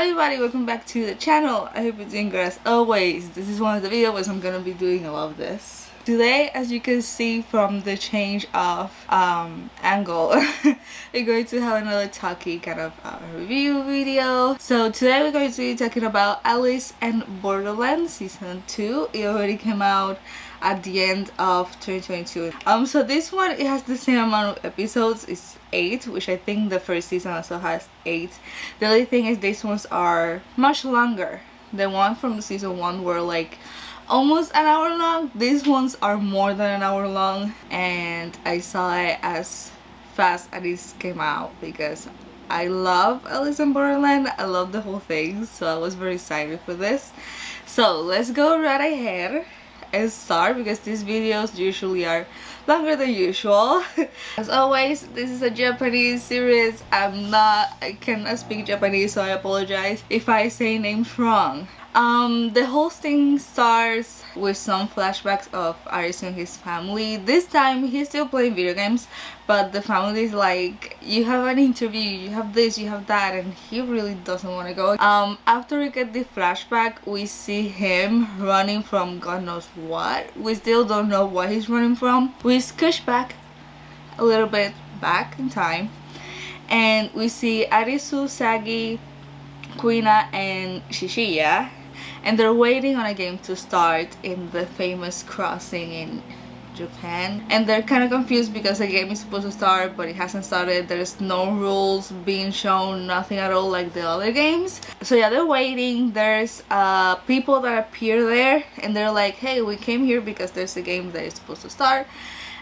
Hello everybody, welcome back to the channel. I hope you're doing good as always. This is one of the videos I'm gonna be doing a lot of this. Today, as you can see from the change of angle, we're going to have another talky kind of review video. So today we're going to be talking about Alice in Borderland Season 2. It already came out at the end of 2022. So this one, it has the same amount of episodes. It's 8, which I think the first season also has 8. The only thing is these ones are much longer. The one from the season 1 were like almost an hour long. These ones are more than an hour long, and I saw it as fast as this came out because I love Alice in Borderland. I love the whole thing, so I was very excited for this. So let's go right ahead and start, because these videos usually are longer than usual. As always, this is a Japanese series. I cannot speak Japanese, so I apologize if I say names wrong. The whole thing starts with some flashbacks of Arisu and his family. This time he's still playing video games, but the family is like, you have an interview, you have this, you have that, and he really doesn't want to go. After we get the flashback, we see him running from God knows what. We still don't know what he's running from. We scoosh back a little bit back in time, and we see Arisu, Sagi, Kuina, and Shishiya, and they're waiting on a game to start in the famous crossing in Japan, and they're kind of confused because the game is supposed to start but it hasn't started. There's no rules being shown, nothing at all like the other games. So yeah, they're waiting. There's people that appear there, and they're like, hey, we came here because there's a game that is supposed to start.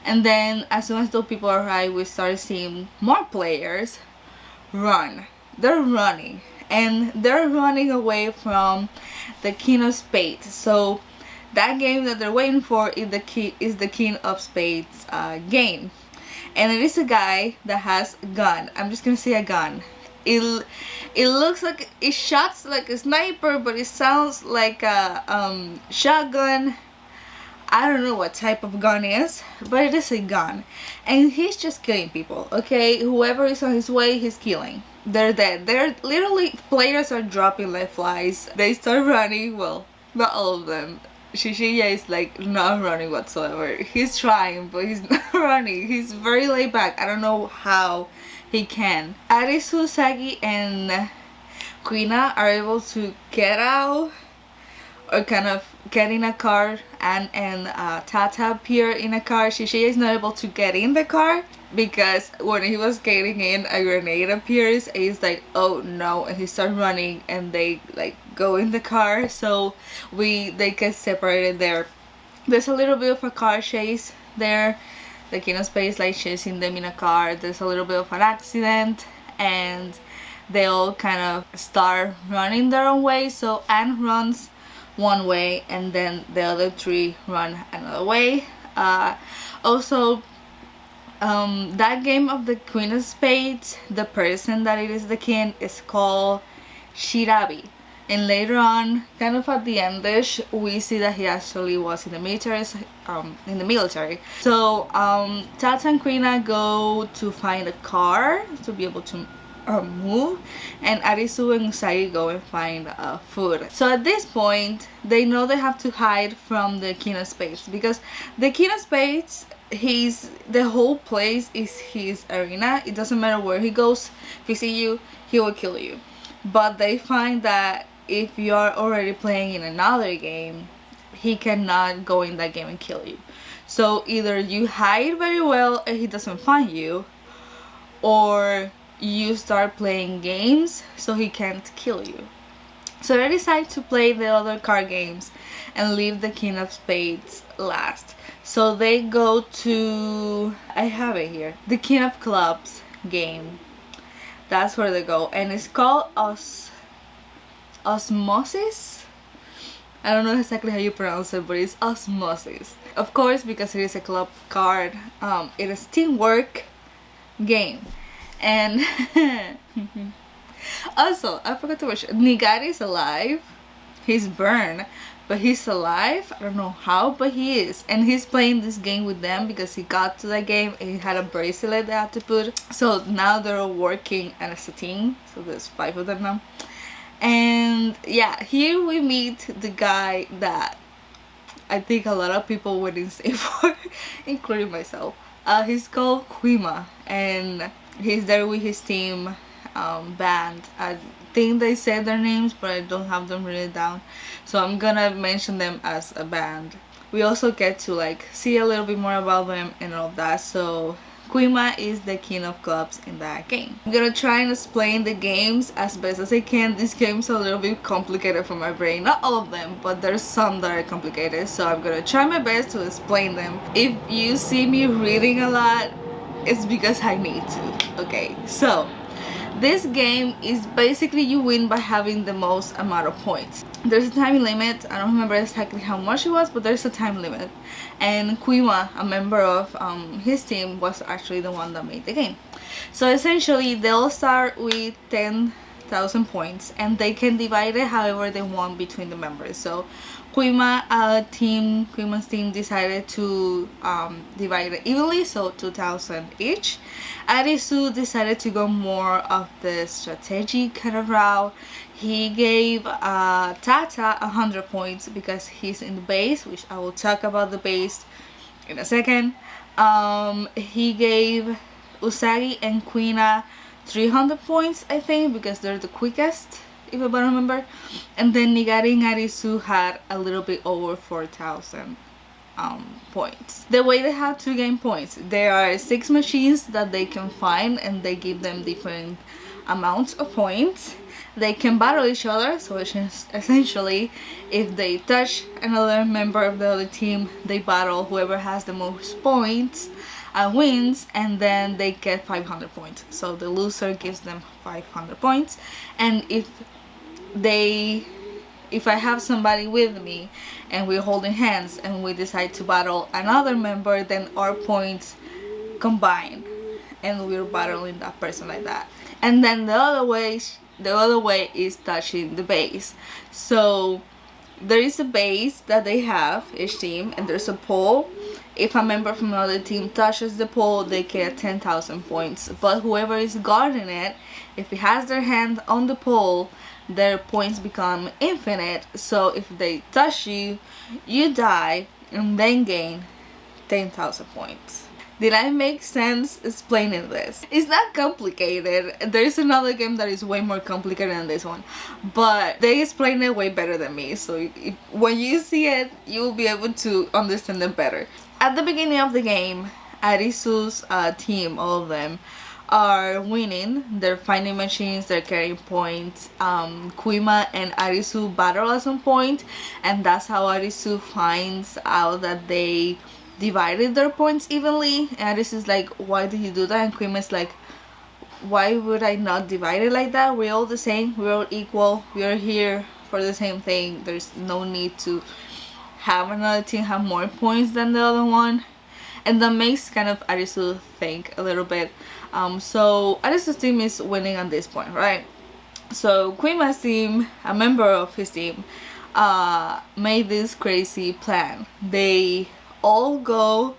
And then as soon as those people arrive, we start seeing more players run. They're running, and they're running away from the King of Spades. So that game that they're waiting for is the King of Spades game, and it is a guy that has a gun. I'm just gonna say a gun. It looks like it shots like a sniper, but it sounds like a shotgun. I don't know what type of gun is, but it is a gun, and he's just killing people. Okay, whoever is on his way, he's killing. They're dead. They're literally, players are dropping like flies. They start running. Well, not all of them. Shishiya is like not running whatsoever. He's trying, but he's not running. He's very laid back. I don't know how he can. Arisu, Sagi, and Kuina are able to get out, or kind of get in a car, and Tata appear in a car. Shishiya is not able to get in the car because when he was getting in, a grenade appears, and he's like, oh no, and he starts running, and they like go in the car. So they get separated there. There's a little bit of a car chase there. The King of Spades like chasing them in a car. There's a little bit of an accident, and they all kind of start running their own way. So Anne runs one way, and then the other three run another way. Also, that game of the Queen of Spades, the person that it is the king is called Shirabi, and later on, kind of at the endish, we see that he actually was in the military. So Tata and Kuina go to find a car to be able to move, and Arisu and Usagi go and find food. So at this point, they know they have to hide from the King of Spades, because the King of Spades, the whole place is his arena. It doesn't matter where he goes. If he see you, he will kill you. But they find that if you are already playing in another game, he cannot go in that game and kill you. So either you hide very well and he doesn't find you, or you start playing games so he can't kill you. So they decide to play the other card games and leave the King of Spades last. So they go to, I have it here, the King of Clubs game. That's where they go, and it's called Osmosis. I don't know exactly how you pronounce it, but it's Osmosis. Of course, because it is a club card, it is teamwork game. And also, I forgot to mention, Nigari is alive. He's burned, but he's alive. I don't know how, but he is. And he's playing this game with them because he got to that game and he had a bracelet they had to put. So now they're all working as a team. So there's 5 of them now. And yeah, here we meet the guy that I think a lot of people would insane for, including myself. He's called Quima, and he's there with his team band. I think they said their names, but I don't have them written down, so I'm gonna mention them as a band. We also get to like see a little bit more about them and all that. So Quima is the king of clubs in that game. I'm gonna try and explain the games as best as I can. This game's a little bit complicated for my brain. Not all of them, but there's some that are complicated, so I'm gonna try my best to explain them. If you see me reading a lot, it's because I need to. Okay, so this game is basically you win by having the most amount of points. There's a time limit. I don't remember exactly how much it was, but there's a time limit. And Quima, a member of his team, was actually the one that made the game. So essentially, they'll start with 10,000 points, and they can divide it however they want between the members. So Quima's team decided to divide it evenly, so 2,000 each. Arisu decided to go more of the strategic kind of route. He gave Tata 100 points because he's in the base, which I will talk about the base in a second. He gave Usagi and Quina 300 points, I think, because they're the quickest, if I remember. And then Nigari and Arisu had a little bit over 4,000 points. The way they have to gain points, there are 6 machines that they can find, and they give them different amounts of points. They can battle each other, so essentially if they touch another member of the other team, they battle. Whoever has the most points wins, and then they get 500 points. So the loser gives them 500 points. And if I have somebody with me and we're holding hands and we decide to battle another member, then our points combine and we're battling that person like that. And then the other way is touching the base. So there is a base that they have, each team, and there's a pole. If a member from another team touches the pole, they get 10,000 points. But whoever is guarding it, if it has their hand on the pole, their points become infinite. So if they touch you, you die and then gain 10,000 points. Did I make sense explaining this? It's not complicated. There's another game that is way more complicated than this one, but they explain it way better than me, so when you see it, you'll be able to understand it better. At the beginning of the game, Arisu's team, all of them, are winning. They're finding machines, they're carrying points. Quima and Arisu battle at some point, and that's how Arisu finds out that they divided their points evenly. And Arisu is like, why did you do that? And Quima is like, why would I not divide it like that? We're all the same, we're all equal, we are here for the same thing. There's no need to have another team have more points than the other one. And that makes kind of Arisu think a little bit. So Arisu's team is winning at this point, right? So Quima's team, a member of his team, made this crazy plan. They all go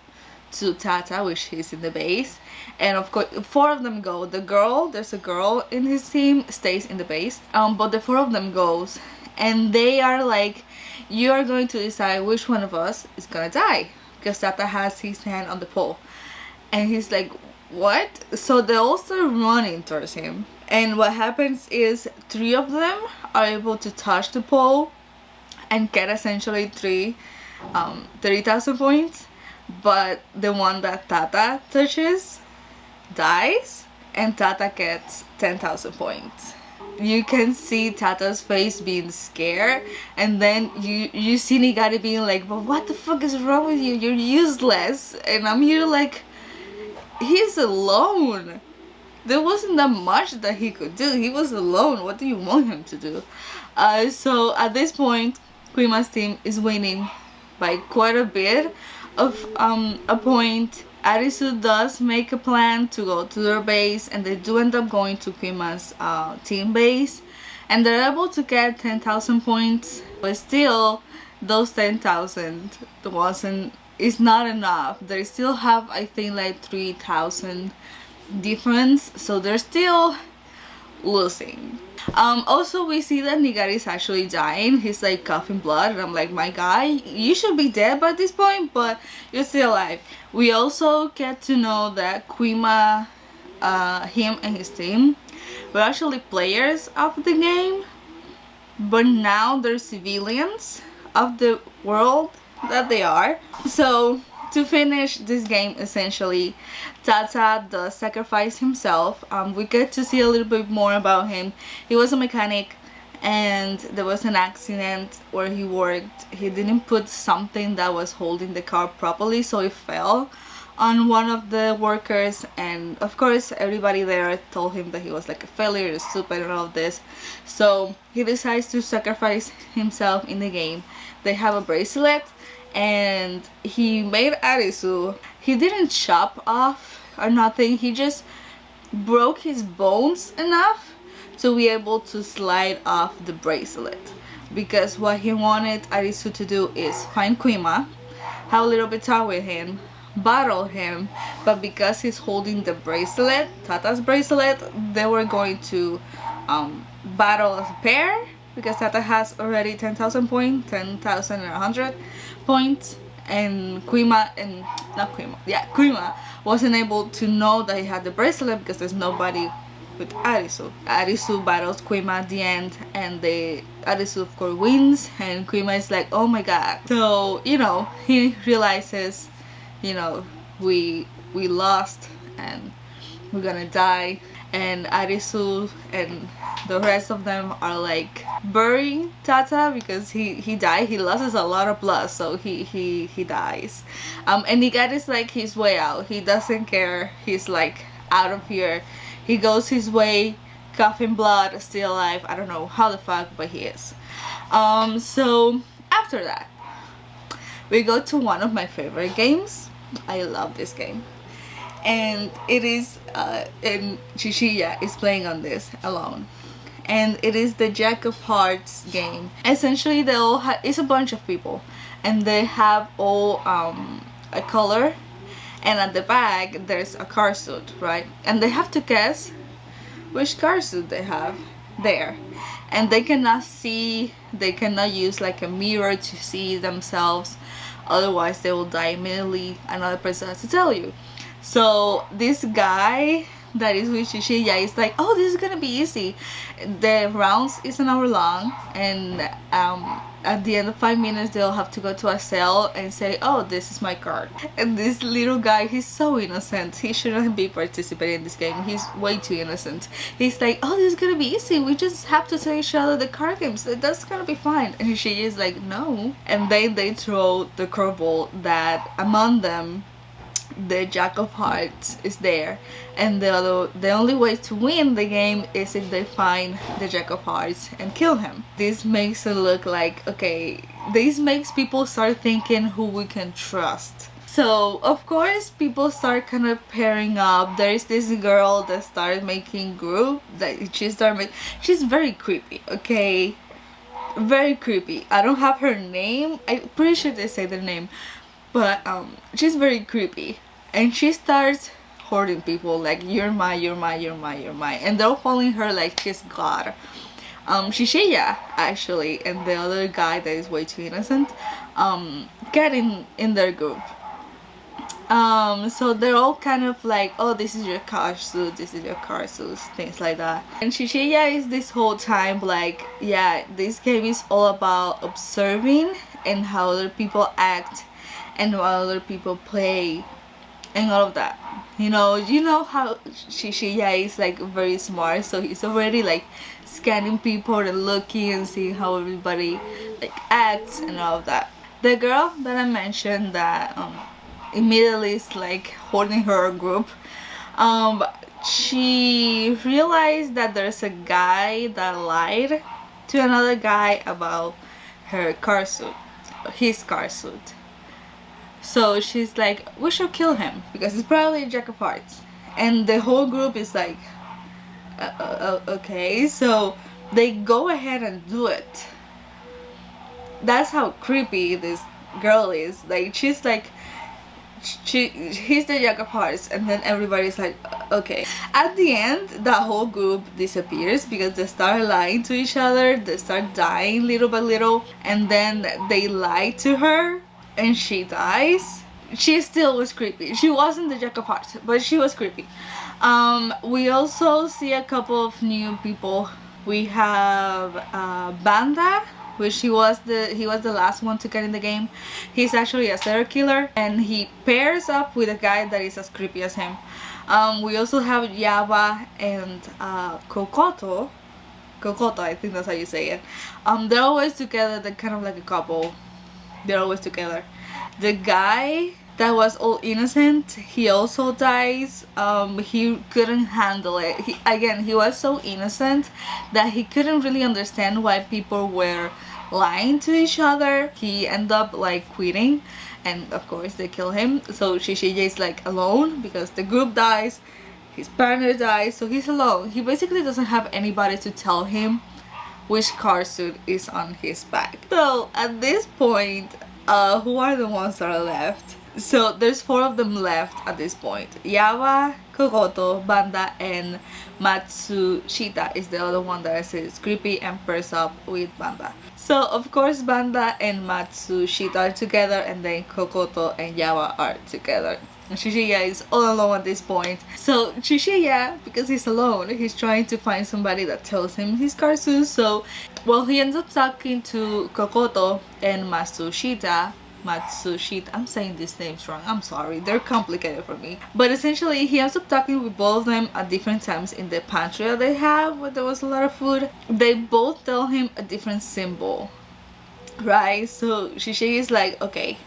to Tata, which is in the base, and of course 4 of them go. There's a girl in his team, stays in the base, but the 4 of them goes, and they are like, you are going to decide which one of us is gonna die, because Tata has his hand on the pole. And he's like, what? So they all start running towards him, and what happens is 3 of them are able to touch the pole and get essentially 30,000 points, but the one that Tata touches dies, and Tata gets 10,000 points. You can see Tata's face being scared, and then you see Nigari being like, but what the fuck is wrong with you? You're useless. And I'm here like, he's alone. There wasn't that much that he could do. He was alone. What do you want him to do? So at this point, Quima's team is winning by quite a bit of a point. Arisu does make a plan to go to their base, and they do end up going to Quima's team base, and they're able to get 10,000 points, but still those 10,000 is not enough. They still have, I think, like 3,000 difference, so they're still losing. Also we see that Nigari is actually dying. He's like coughing blood, and I'm like, my guy, you should be dead by this point, but you're still alive. We also get to know that Kuima, him and his team were actually players of the game, but now they're civilians of the world that they are. So to finish this game, essentially, Tata does sacrifice himself. We get to see a little bit more about him. He was a mechanic, and there was an accident where he worked. He didn't put something that was holding the car properly, so it fell on one of the workers, and of course everybody there told him that he was like a failure, stupid, and all of this. So he decides to sacrifice himself in the game. They have a bracelet, and he made Arisu. He didn't chop off or nothing, he just broke his bones enough to be able to slide off the bracelet, because what he wanted Arisu to do is find Kuima, have a little bit talk with him, battle him, but because he's holding the bracelet, Tata's bracelet, they were going to battle as a pair, because Tata has already 10,000 points, 10,100 points, and Kuima, and not Kuima, yeah, Kuima wasn't able to know that he had the bracelet because there's nobody with Arisu. Arisu battles Kuima at the end, and Arisu of course wins, and Kuima is like, oh my god. So, you know, he realizes, you know, we lost and we're gonna die, and Arisu and the rest of them are like burying Tata because he died. He loses a lot of blood, so he dies. And Nigari is like his way out. He doesn't care. He's like out of here. He goes his way, coughing blood, still alive. I don't know how the fuck, but he is. So after that, we go to one of my favorite games. I love this game, and it is and Shishiya is playing on this alone, and it is the Jack of Hearts game. Essentially, they all it's a bunch of people, and they have all a color, and at the back there's a car suit, right? And they have to guess which car suit they have there, and they cannot see, they cannot use like a mirror to see themselves, otherwise they will die immediately. Another person has to tell you. So this guy that is with Shishiya is like, oh, this is gonna be easy. The rounds is an hour long, and at the end of 5 minutes they'll have to go to a cell and say, oh, this is my card. And this little guy, he's so innocent. He shouldn't be participating in this game. He's way too innocent. He's like, oh, this is gonna be easy. We just have to tell each other the card games. That's gonna be fine. And Shishiya is like, no. And then they throw the curveball that among them the Jack of Hearts is there, and the only way to win the game is if they find the Jack of Hearts and kill him. This makes it look like, okay, this makes people start thinking who we can trust. So of course people start kind of pairing up. There is this girl that started making group, that she's very creepy, okay, very creepy. I don't have her name, I'm pretty sure they say the name, but she's very creepy, and she starts hoarding people like, you're mine, you're mine, you're mine, you're mine, and they're following her like she's God. Shishiya actually and the other guy that is way too innocent get in their group. So they're all kind of like, oh, this is your car suit, this is your car suit, things like that. And Shishiya is this whole time like, yeah, this game is all about observing and how other people act and how other people play and all of that. You know how Shishiya is like very smart, so he's already like scanning people and looking and seeing how everybody like acts and all of that. The girl that I mentioned that immediately is like holding her group, she realized that there's a guy that lied to another guy about her car suit, his car suit. So she's like, we should kill him because he's probably a Jack of Hearts. And the whole group is like, okay. So they go ahead and do it. That's how creepy this girl is. Like, she's like, he's the Jack of Hearts, and then everybody's like, Okay, at the end the whole group disappears because they start lying to each other, they start dying little by little, and then they lie to her and she dies. She still was creepy. She wasn't the Jack of Hearts, but she was creepy. We also see a couple of new people. We have Banda, which he was the last one to get in the game. He's actually a serial killer, and he pairs up with a guy that is as creepy as him. We also have Yaba and Kokoto. Kokoto, I think that's how you say it. They're always together. They're kind of like a couple. They're always together. The guy that was all innocent, he also dies. He couldn't handle it. He was so innocent that he couldn't really understand why people were lying to each other. He ended up like quitting, and of course they kill him. So Shishiya is like alone because the group dies, his partner dies, so he's alone. He basically doesn't have anybody to tell him which car suit is on his back. So at this point, who are the ones that are left? So there's 4 of them left at this point. Yaba, Kokoto, Banda, and Matsushita is the other one that I said is creepy and pairs up with Banda. So of course Banda and Matsushita are together, and then Kokoto and Yaba are together. Shishiya is all alone at this point. So Shishiya, because he's alone, he's trying to find somebody that tells him his Karsu. So, well, he ends up talking to Kokoto and Matsushita. I'm saying these names wrong, I'm sorry, they're complicated for me. But essentially he ends up talking with both of them at different times in the pantry that they have where there was a lot of food. They both tell him a different symbol, right? So Shishiya is like, okay,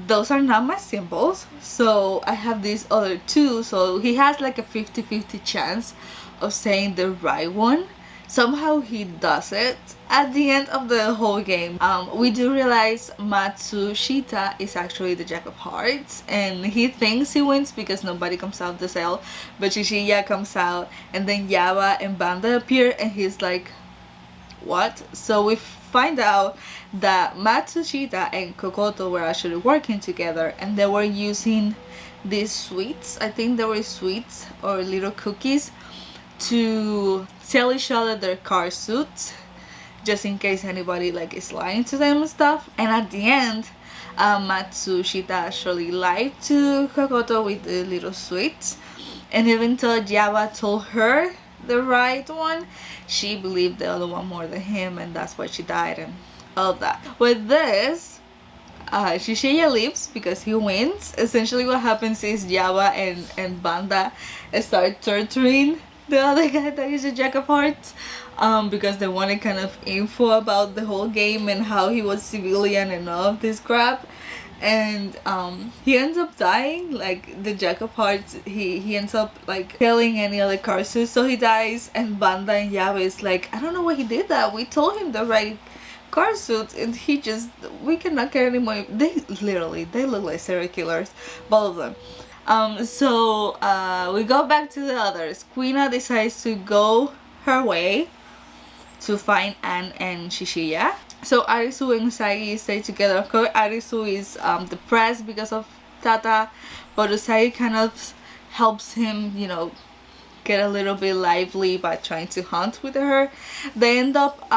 those are not my symbols, so I have these other 2. So he has like a 50-50 chance of saying the right one. Somehow he does it. At the end of the whole game, we do realize Matsushita is actually the Jack of Hearts, and he thinks he wins because nobody comes out of the cell, but Shishiya comes out, and then Yaba and Banda appear, and he's like, what? So we find out that Matsushita and Kokoto were actually working together, and they were using these sweets. I think they were sweets or little cookies to sell each other their car suits, just in case anybody like is lying to them and stuff. And at the end, Matsushita actually lied to Kokoto with the little sweets, and even though Yaba told her the right one, she believed the other one more than him, and that's why she died and all of that. With this, Shishiya leaves because he wins. Essentially what happens is Yaba and Banda start torturing the other guy that is a Jack of Hearts, because they wanted kind of info about the whole game and how he was civilian and all of this crap. And he ends up dying, like the Jack of Hearts. He ends up like killing any other Karsu, so he dies. And Banda and Yaba is like, I don't know why he did that. We told him the right car suit, and we cannot get any more. They look like serial killers, both of them. So we go back to the others. Quina decides to go her way to find Anne and Shishiya. So Arisu and Usagi stay together. Of course, Arisu is depressed because of Tata, but Usagi kind of helps him, you know, get a little bit lively by trying to hunt with her. They end up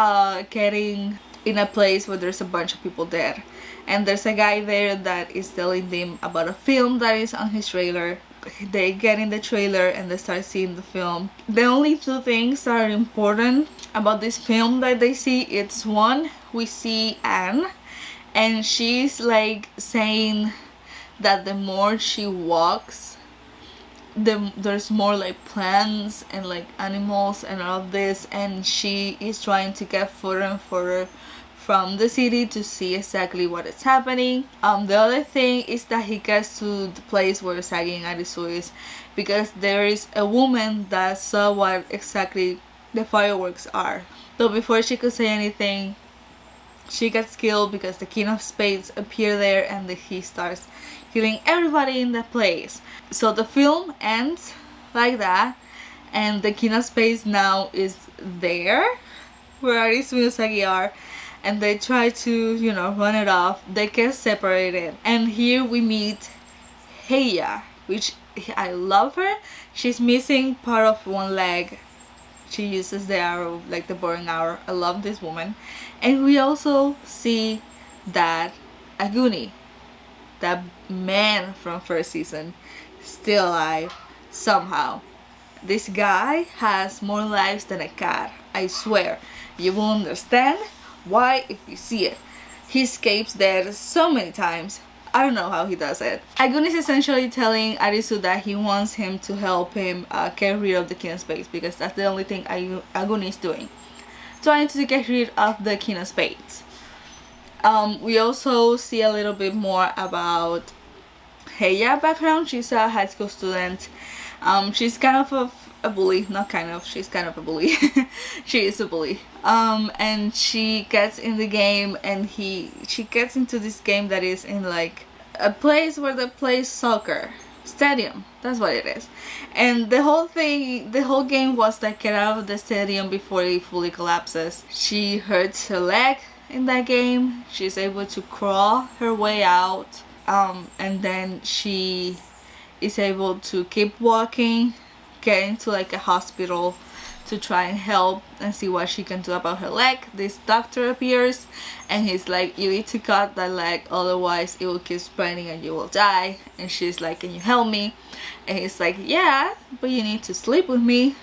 getting in a place where there's a bunch of people dead, and there's a guy there that is telling them about a film that is on his trailer. They get in the trailer and they start seeing the film. The only 2 things that are important about this film that they see, it's one, we see Anne, and she's like saying that the more she walks, there's more like plants and like animals and all of this, and she is trying to get further and further from the city to see exactly what is happening. The other thing is that he gets to the place where Usagi and Arisu is, because there is a woman that saw what exactly the fireworks are. So before she could say anything, she gets killed because the King of Spades appear there, and he starts killing everybody in the place. So the film ends like that, and the King of Spades now is there where Arisu and Usagi are, and they try to, you know, run it off. They get separated, and here we meet Heiya, which I love her. She's missing part of one leg. She uses the arrow, like the boring arrow. I love this woman. And we also see that Aguni, that man from first season, still alive somehow. This guy has more lives than a cat. I swear. You will understand why if you see it. He escapes death so many times. I don't know how he does it. Agun is essentially telling Arisu that he wants him to help him get rid of the King of Spades, because that's the only thing Agun is doing. Trying to get rid of the King of Spades. We also see a little bit more about Heya background. She's a high school student. She's kind of a bully, not kind of, she's kind of a bully. She is a bully. And she gets in the game, and she gets into this game that is in like a place where they play soccer. Stadium, that's what it is. And the whole game was like get out of the stadium before it fully collapses. She hurts her leg in that game. She's able to crawl her way out, and then she is able to keep walking, get into like a hospital to try and help and see what she can do about her leg. This doctor appears and he's like, you need to cut that leg, otherwise it will keep spreading and you will die. And she's like, can you help me? And he's like, yeah, but you need to sleep with me.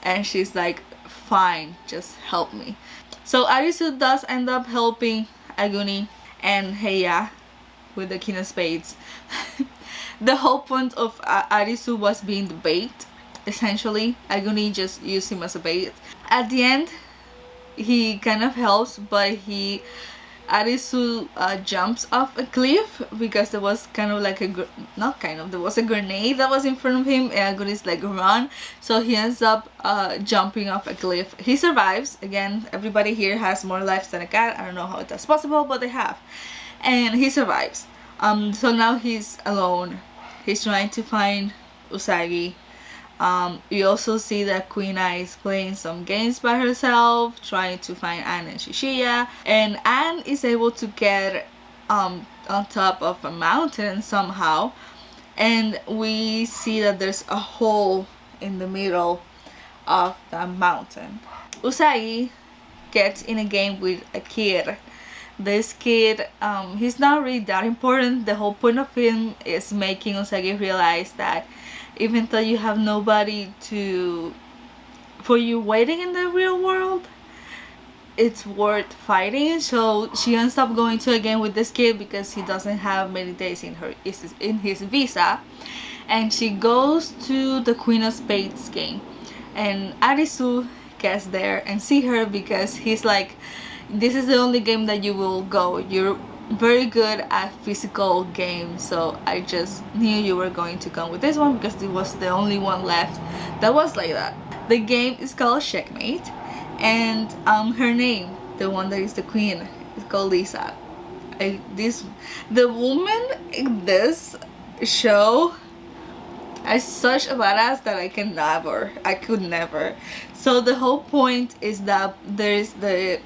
And she's like, fine, just help me. So Arisu does end up helping Aguni and Heya with the King of Spades. The whole point of Arisu was being the bait. Essentially, Aguni just used him as a bait. At the end, he kind of helps, but Arisu jumps off a cliff because there was kind of like there was a grenade that was in front of him, and Aguni's like run, so he ends up jumping off a cliff. He survives. Again, everybody here has more lives than a cat. I don't know how that's possible, but they have, and he survives. So now he's alone. He's trying to find Usagi. We also see that Queen Eye is playing some games by herself, trying to find Anne and Shishiya. And Anne is able to get on top of a mountain somehow. And we see that there's a hole in the middle of the mountain. Usagi gets in a game with a kid. This kid, he's not really that important. The whole point of him is making Usagi realize that even though you have nobody for you waiting in the real world, it's worth fighting. So she ends up going to a game with this kid because he doesn't have many days in his visa, and she goes to the Queen of Spades game, and Arisu gets there and see her because he's like, this is the only game that you will go. You're very good at physical games, so I just knew you were going to come with this one because it was the only one left that was like that. The game is called Checkmate, and her name, the one that is the queen, is called Lisa. The woman in this show is such a badass that I could never. So the whole point is that there's the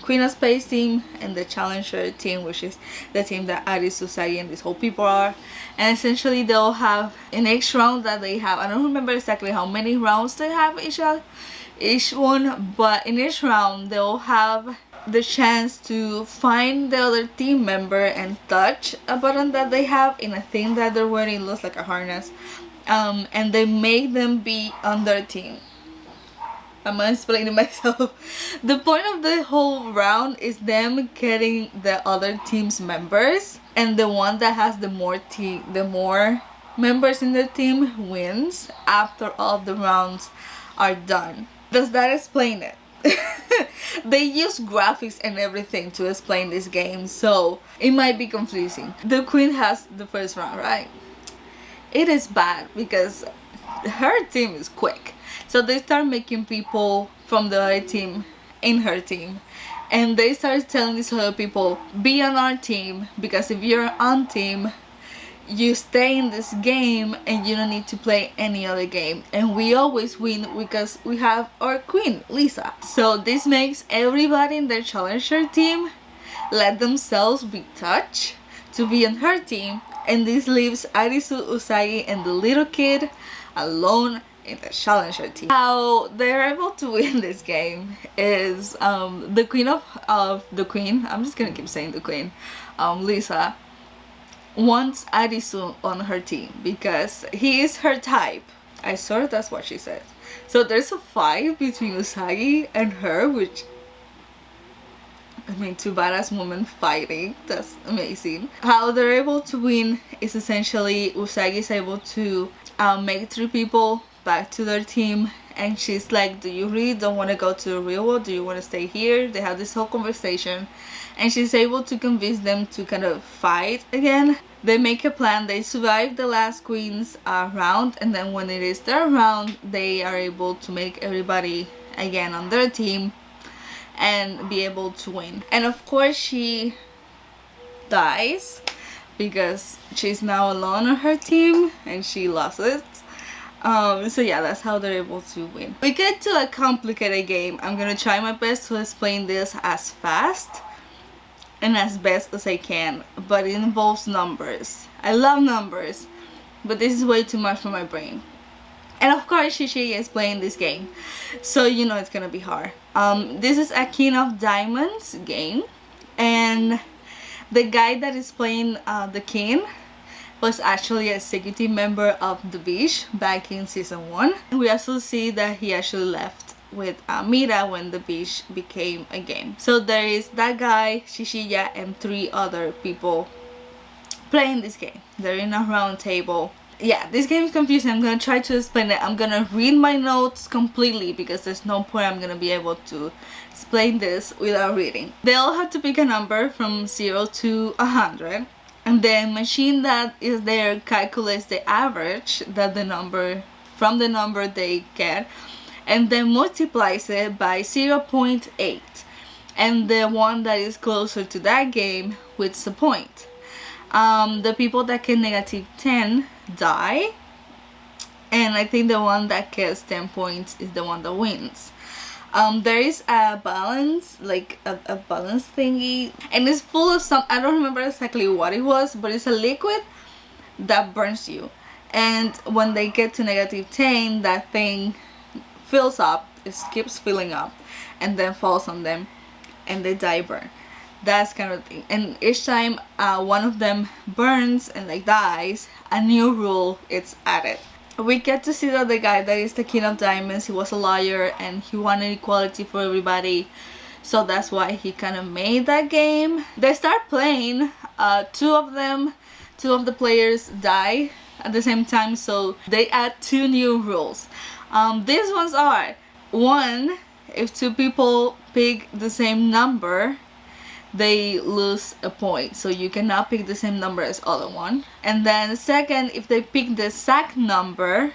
Queen of Spades team and the Challenger team, which is the team that Arisu, Usagi, and these whole people are. And essentially they'll have, in each round that they have, I don't remember exactly how many rounds they have each one, but in each round they'll have the chance to find the other team member and touch a button that they have in a thing that they're wearing. It looks like a harness, and they make them be on their team. I'm explaining myself. The point of the whole round is them getting the other team's members, and the one that has the more members in the team wins after all the rounds are done. Does that explain it? They use graphics and everything to explain this game, so it might be confusing. The queen has the first round, right? It is bad because her team is quick, so they start making people from the other team in her team, and they start telling these other people, be on our team, because if you're on team you stay in this game and you don't need to play any other game, and we always win because we have our queen Lisa. So this makes everybody in their challenger team let themselves be touched to be on her team, and this leaves Arisu, Usagi, and the little kid alone in the challenger team. How they're able to win this game is the queen of the queen, I'm just gonna keep saying the queen, Lisa, wants Arisu on her team because he is her type. I swear that's what she said. So there's a fight between Usagi and her, which, I mean, two badass women fighting. That's amazing. How they're able to win is essentially Usagi is able to make 3 people back to their team, and she's like, do you really don't want to go to the real world? Do you want to stay here? They have this whole conversation, and she's able to convince them to kind of fight again. They make a plan. They survive the last queen's round, and then when it is their round, they are able to make everybody again on their team and be able to win. And of course she dies because she's now alone on her team and she lost it. So yeah, that's how they're able to win. We get to a complicated game. I'm gonna try my best to explain this as fast and as best as I can, but it involves numbers. I love numbers, but this is way too much for my brain. And of course Shishi is playing this game, so you know it's gonna be hard. This is a King of Diamonds game, and the guy that is playing the king was actually a executive member of the Beach back in season 1. We also see that he actually left with Mira when the Beach became a game. So there is that guy, Shishiya, and 3 other people playing this game. They're in a round table. Yeah, this game is confusing. I'm gonna try to explain it. I'm gonna read my notes completely because there's no point I'm gonna be able to explain this without reading. They all have to pick a number from 0 to 100, and the machine that is there calculates the average that the number from the number they get, and then multiplies it by 0.8, and the one that is closer to that game wins a point. The people that get -10 die, and I think the one that gets 10 points is the one that wins. There is a balance, like a balance thingy, and it's full of some, I don't remember exactly what it was, but it's a liquid that burns you, and when they get to -10, that thing fills up, it keeps filling up, and then falls on them and they die burn. That's kind of thing. And each time one of them burns and like dies, a new rule is added. We get to see that the guy that is the King of Diamonds, he was a lawyer and he wanted equality for everybody, so that's why he kind of made that game. They start playing, two of the players die at the same time, so they add 2 new rules. These ones are: 1, if 2 people pick the same number, they lose a point, so you cannot pick the same number as other one. And then 2nd, if they pick the exact number,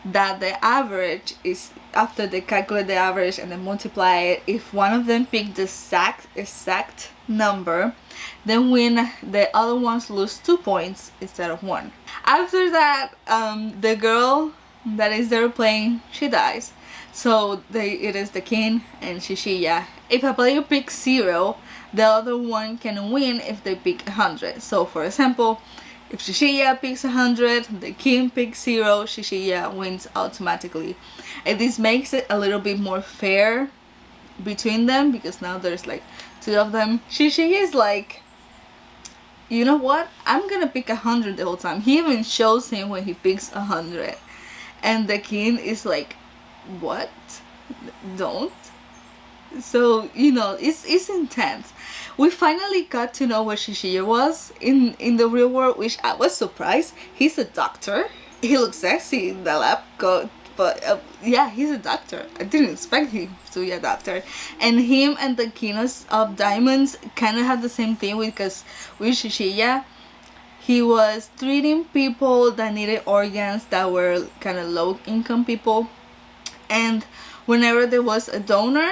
that the average is, after they calculate the average and then multiply it, if one of them pick the exact number, then when the other ones lose 2 points instead of 1. After that, the girl that is there playing, she dies, so it is the king and Shishiya. If a player picks 0, the other one can win if they pick 100. So for example, if Shishiya picks 100, the king picks 0, Shishiya wins automatically. And this makes it a little bit more fair between them, because now there's like 2 of them. Shishiya is like, you know what, I'm gonna pick 100 the whole time. He even shows him when he picks 100, and the king is like, what? Don't. So you know, it's intense. We finally got to know what Shishiya was in the real world, which I was surprised. He's a doctor. He looks sexy in the lab coat, but yeah, he's a doctor. I didn't expect him to be a doctor. And him and the King of Diamonds kind of had the same thing, because with Shishiya, he was treating people that needed organs that were kind of low income people, and whenever there was a donor,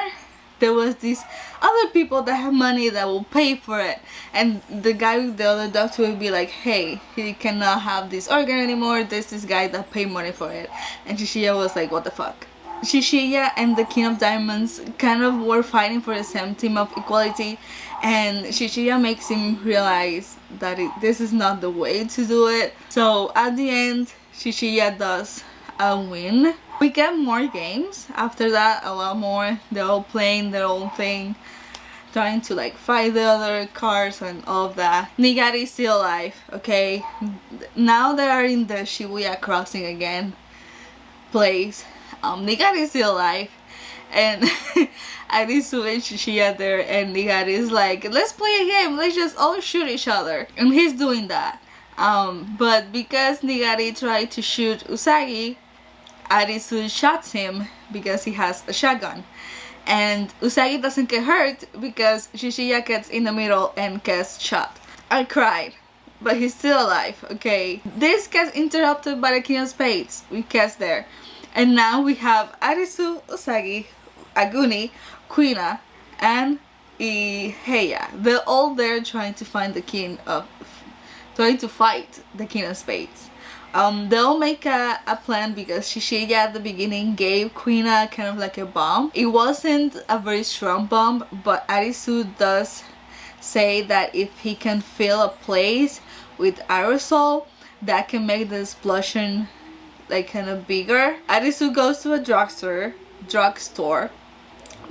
there was these other people that have money that will pay for it, and the guy, the other doctor, would be like, hey, he cannot have this organ anymore, there's this guy that paid money for it. And Shishiya was like, what the fuck, Shishiya and the King of Diamonds kind of were fighting for the same team of equality, and Shishiya makes him realize that this is not the way to do it. So at the end, Shishiya does win. We get more games after that, a lot more. They're all playing their own thing, trying to like fight the other cars and all of that. Nigari is still alive, okay? Now they are in the Shibuya crossing again place. Nigari is still alive, and Arisu and Shishiya there, and Nigari is like, let's play a game, let's just all shoot each other, and he's doing that. But because Nigari tried to shoot Usagi, Arisu shots him because he has a shotgun, and Usagi doesn't get hurt because Shishiya gets in the middle and gets shot. I cried, but he's still alive, okay? This gets interrupted by the King of Spades. We cast there. And now we have Arisu, Usagi, Aguni, Kuina, and Heiya. They're all there trying to find the trying to fight the King of Spades. They'll make a plan because Shishiya at the beginning gave Kuina kind of like a bomb. It wasn't a very strong bomb, but Arisu does say that if he can fill a place with aerosol, that can make the explosion like kind of bigger. Arisu goes to a drugstore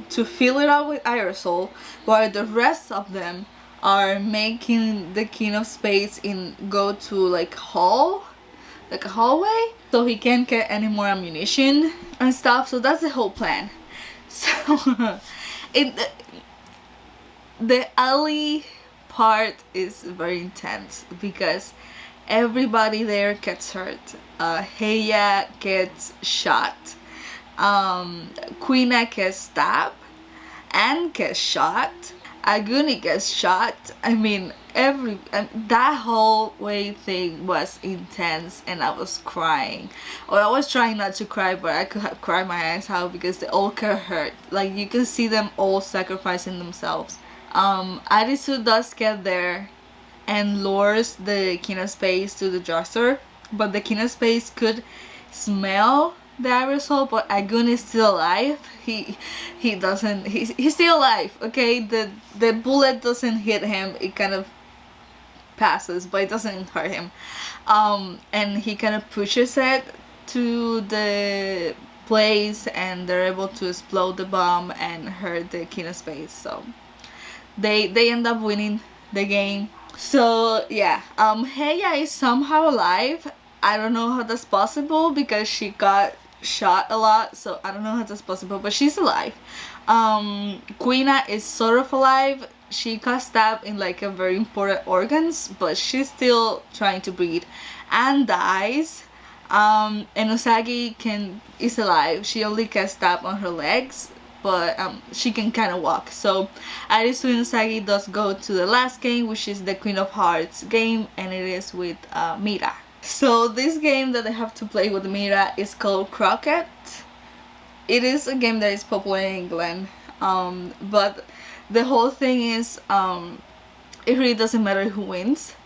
to fill it up with aerosol, while the rest of them are making the King of Spades go to like a hallway, so he can't get any more ammunition and stuff. So that's the whole plan. So the alley part is very intense because everybody there gets hurt. Heiya gets shot, Kuina gets stabbed and gets shot, Aguni gets shot. I mean, that whole way thing was intense, and I was crying. Or I was trying not to cry, but I could have cried my eyes out because they all get hurt. Like, you can see them all sacrificing themselves. Arisu does get there and lures the King of Spades to the drugstore, but the King of Spades could smell the aerosol, but Agun is still alive. He's still alive, okay? The bullet doesn't hit him, it kind of passes, but it doesn't hurt him. And he kind of pushes it to the place, and they're able to explode the bomb and hurt the King of Spades. So they end up winning the game. So yeah, Heiya is somehow alive. I don't know how that's possible because she got shot a lot, so I don't know how that's possible, but she's alive. Kuina is sort of alive. She got stabbed in like a very important organs, but she's still trying to breathe and dies. And Usagi is alive. She only gets stabbed on her legs, but she can kind of walk. So Arisu and Usagi does go to the last game, which is the Queen of Hearts game, and it is with Mira. So this game that they have to play with Mira is called Croquet. It is a game that is popular in England, but the whole thing is it really doesn't matter who wins.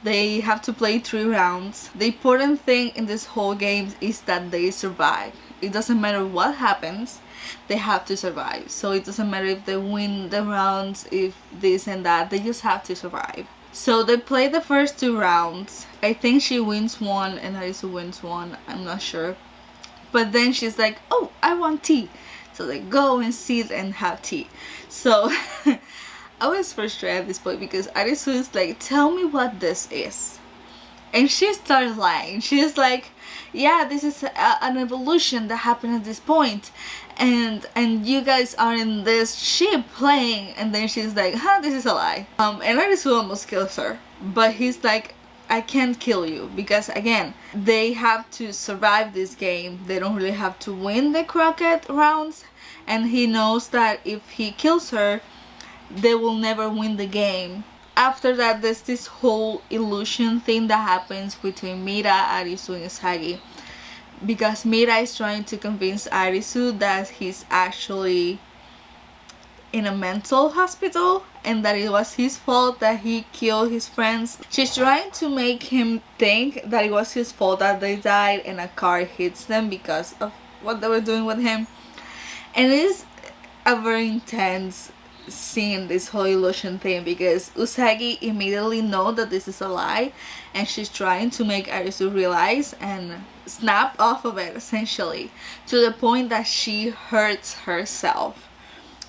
They have to play 3 rounds. The important thing in this whole game is that they survive. It doesn't matter what happens, they have to survive. So it doesn't matter if they win the rounds, if this and that, they just have to survive. So they play the first 2 rounds. I think she wins 1 and Arisu wins 1, I'm not sure. But then she's like, oh, I want tea. So they go and sit and have tea. So I was frustrated at this point because Arisu is like, tell me what this is. And she starts lying. She's like, yeah, this is an evolution that happened at this point, and you guys are in this ship playing. And then she's like, huh, this is a lie. And Arisu almost kills her, but he's like, I can't kill you, because again, they have to survive this game. They don't really have to win the croquet rounds, and he knows that if he kills her, they will never win the game. After that, there's this whole illusion thing that happens between Mira, Arisu, and Usagi, because Mira is trying to convince Arisu that he's actually in a mental hospital and that it was his fault that he killed his friends. She's trying to make him think that it was his fault that they died and a car hits them because of what they were doing with him. And it is a very intense scene, this whole illusion thing, because Usagi immediately knows that this is a lie, and she's trying to make Arisu realize and snap off of it, essentially, to the point that she hurts herself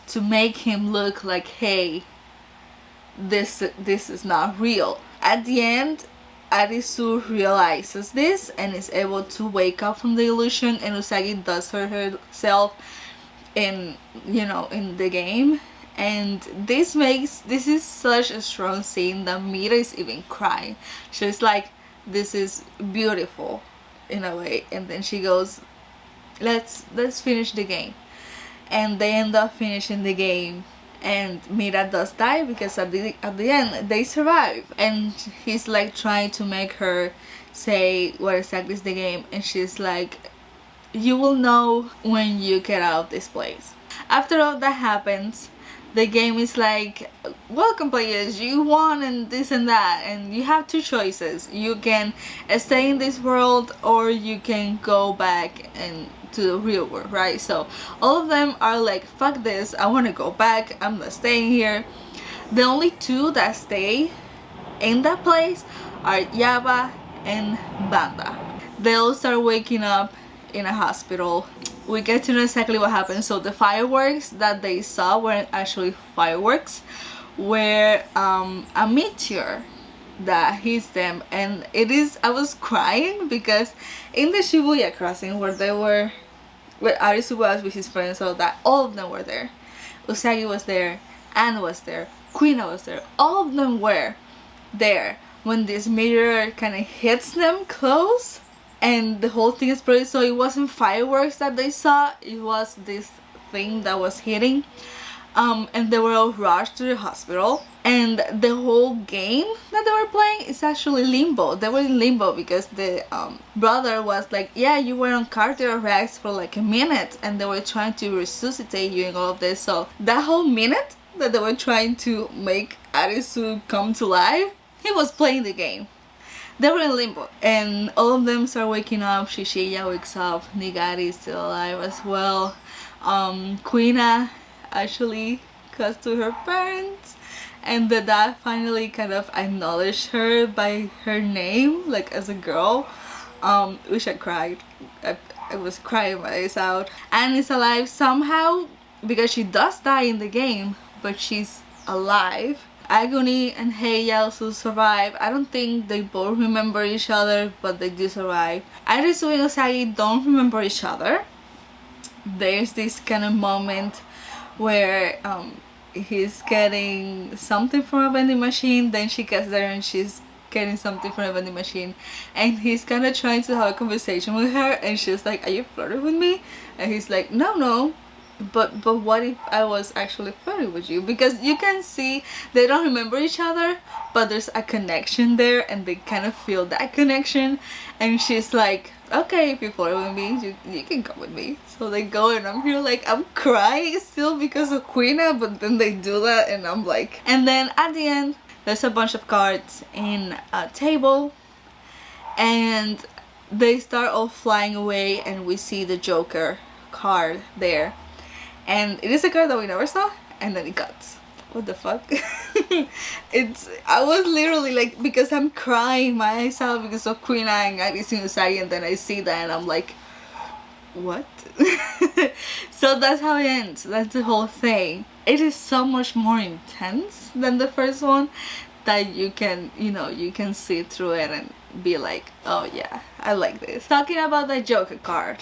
to make him look like, hey, this is not real. At the end, Arisu realizes this and is able to wake up from the illusion, and Usagi does hurt herself in, you know, in the game. And this is such a strong scene that Mira is even crying. She's like, this is beautiful in a way, and then she goes, let's finish the game. And they end up finishing the game, and Mira does die, because at the end they survive, and he's like trying to make her say what exactly is the game, and she's like, you will know when you get out of this place. After all that happens, the game is like, welcome players, you won and this and that, and you have two choices. You can stay in this world, or you can go back and to the real world, right? So all of them are like, fuck this, I want to go back, I'm not staying here. The only two that stay in that place are Yaba and Banda. They all start waking up in a hospital. We get to know exactly what happened. So the fireworks that they saw weren't actually fireworks, were a meteor that hits them. And it is, I was crying because in the Shibuya crossing where Arisu was with his friends, so that all of them were there. Usagi was there, Anne was there, Kuina was there, all of them were there when this meteor kind of hits them close. And the whole thing exploded. So it wasn't fireworks that they saw, it was this thing that was hitting. And they were all rushed to the hospital. And the whole game that they were playing is actually limbo. They were in limbo because the brother was like, yeah, you were on cardiac arrest for like a minute, and they were trying to resuscitate you and all of this. So that whole minute that they were trying to make Arisu come to life, he was playing the game. They were in limbo, and all of them start waking up. Shishiya wakes up, Nigari is still alive as well. Kuina actually goes to her parents, and the dad finally kind of acknowledged her by her name, like as a girl, which I cried. I was crying my eyes out. Anne is alive somehow, because she does die in the game, but she's alive. Agony and Heiya also survive. I don't think they both remember each other, but they do survive. Arisu and Usagi don't remember each other. There's this kind of moment where he's getting something from a vending machine, then she gets there and she's getting something from a vending machine, and he's kind of trying to have a conversation with her, and she's like, are you flirting with me? And he's like, no, but what if I was actually flirting with you? Because you can see they don't remember each other, but there's a connection there, and they kind of feel that connection. And she's like, okay, if you flirt with me, you can come with me. So they go, and I'm here like, I'm crying still because of Kuina, but then they do that, and I'm like, and then at the end there's a bunch of cards in a table, and they start all flying away, and we see the Joker card there. And it is a card that we never saw, and then it cuts. What the fuck? I was literally like, because I'm crying my eyes out because of Queen and Arisu Usagi, and then I see that and I'm like, what? So that's how it ends. That's the whole thing. It is so much more intense than the first one, that you can, you know, you can see through it and be like, oh yeah, I like this. Talking about the Joker card,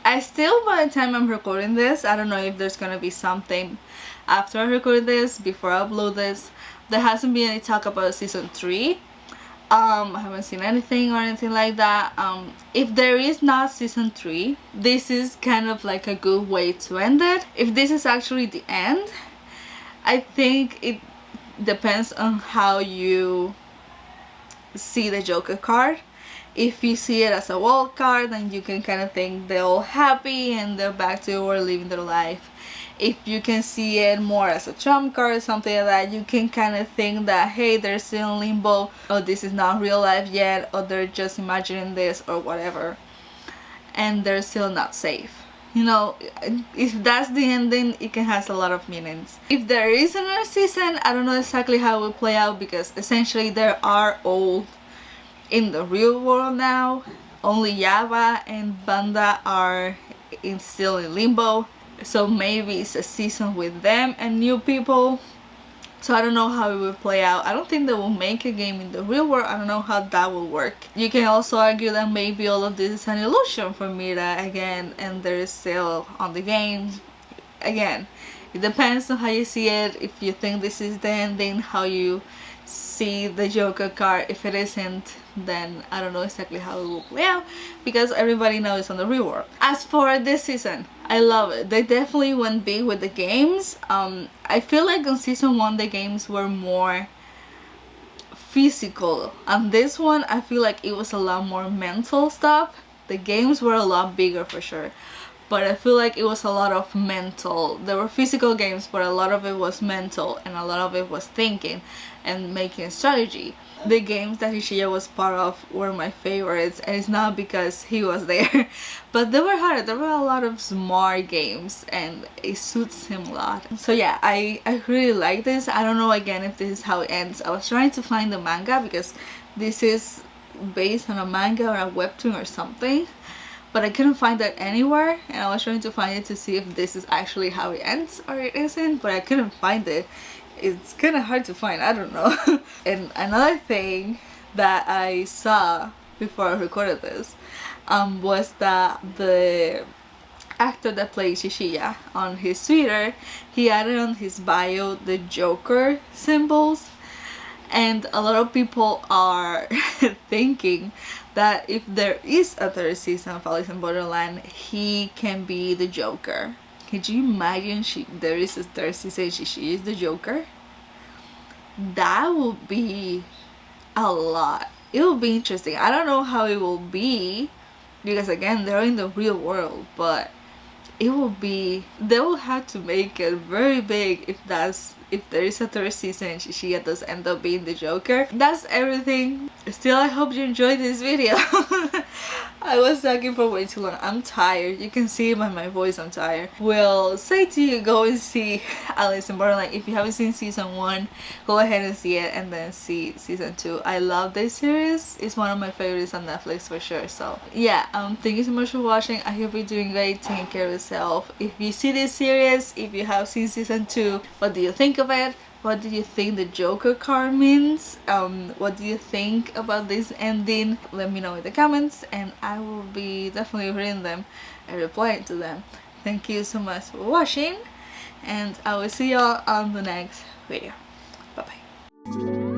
I still, by the time I'm recording this, I don't know if there's gonna be something after I record this, before I upload this. There hasn't been any talk about season 3. I haven't seen anything or anything like that. If there is not season 3, this is kind of like a good way to end it. If this is actually the end, I think it depends on how you see the Joker card. If you see it as a wild card, then you can kind of think they're all happy and they're back to or living their life. If you can see it more as a trump card or something like that, you can kind of think that, hey, they're still in limbo, or this is not real life yet, or they're just imagining this or whatever. and they're still not safe. You know, if that's the ending, it can have a lot of meanings. If there is another season, I don't know exactly how it will play out, because essentially they are all in the real world now. Only Yaba and Banda are still in limbo, so maybe it's a season with them and new people. So I don't know how it will play out. I don't think they will make a game in the real world. I don't know how that will work. You can also argue that maybe all of this is an illusion for Mira again, and they're still on the game. Again, it depends on how you see it. If you think this is the ending, how you see the Joker card. If it isn't, then I don't know exactly how it will play out, because everybody knows it's on the real world. As for this season, I love it. They definitely went big with the games. I feel like on season 1 the games were more physical. On this one I feel like it was a lot more mental stuff. The games were a lot bigger for sure, but I feel like it was a lot of mental. There were physical games, but a lot of it was mental, and a lot of it was thinking and making strategy. The games that Hishiya was part of were my favorites, and it's not because he was there, but they were hard. There were a lot of smart games, and it suits him a lot. So yeah, I really like this. I don't know again if this is how it ends. I was trying to find the manga, because this is based on a manga or a webtoon or something, but I couldn't find that anywhere, and I was trying to find it to see if this is actually how it ends or it isn't, but I couldn't find it. It's kind of hard to find, I don't know. And another thing that I saw before I recorded this was that the actor that plays Shishiya, on his Twitter, he added on his bio the Joker symbols, and a lot of people are thinking that if there is a third season of Alice in Borderland, he can be the Joker. Could you imagine there is a third season, she is the Joker? That would be a lot. It will be interesting. I don't know how it will be, because again, they're in the real world, but it will be, they will have to make it very big if there is a third season and Shishiya does end up being the Joker. That's everything. Still, I hope you enjoyed this video. I was talking for way too long. I'm tired. You can see by my voice I'm tired. Will say to you, go and see Alice in Borderland. If you haven't seen season 1, go ahead and see it, and then see season 2. I love this series. It's one of my favorites on Netflix for sure. So yeah, thank you so much for watching. I hope you're doing great, taking care of yourself. If you see this series, if you have seen season 2, what do you think of it? What do you think the Joker card means? What do you think about this ending? Let me know in the comments, and I will be definitely reading them and replying to them. Thank you so much for watching, and I will see y'all on the next video. Bye bye.